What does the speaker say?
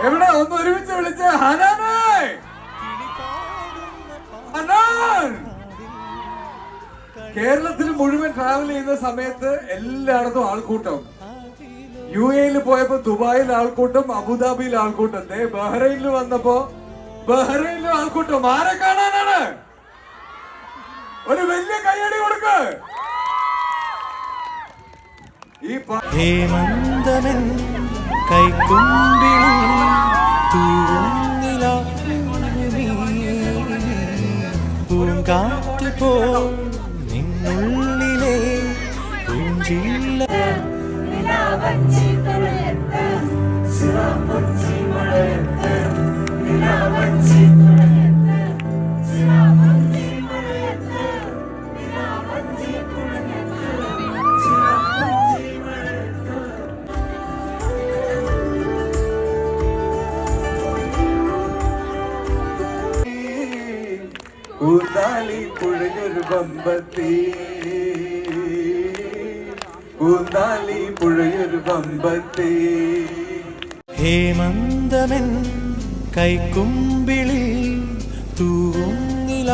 എവിടെ ഒന്ന് ഒരുമിച്ച് വിളിച്ച് ഹനാനേ, ഹനാൻ. കേരളത്തിൽ മുഴുവൻ ട്രാവൽ ചെയ്യുന്ന സമയത്ത് എല്ലായിടത്തും ആൾക്കൂട്ടം. UAE പോയപ്പോ ദുബായിൽ ആൾക്കൂട്ടം, അബുദാബിയിൽ ആൾക്കൂട്ടം, ബഹ്റൈനിൽ വന്നപ്പോ ബഹ്റൈനിലും ആൾക്കൂട്ടം. ആരെ കാണാനാണ്? ഒരു വലിയ കയ്യടി കൊടുക്ക്. ഈ ഹേമന്തമൻ കൈക്കുമ്പിളിൽ പൂങ്കാറ്റ് പോ നിന്നുള്ളിലെ പൂഞ്ചില്ല കൂന്താലി പുഴയൊരു വമ്പത്തി, കൂന്താലി പുഴയൊരു വമ്പത്തി. ഹേമന്തമൻ കൈക്കുമ്പിളിൽ തൂവുന്നില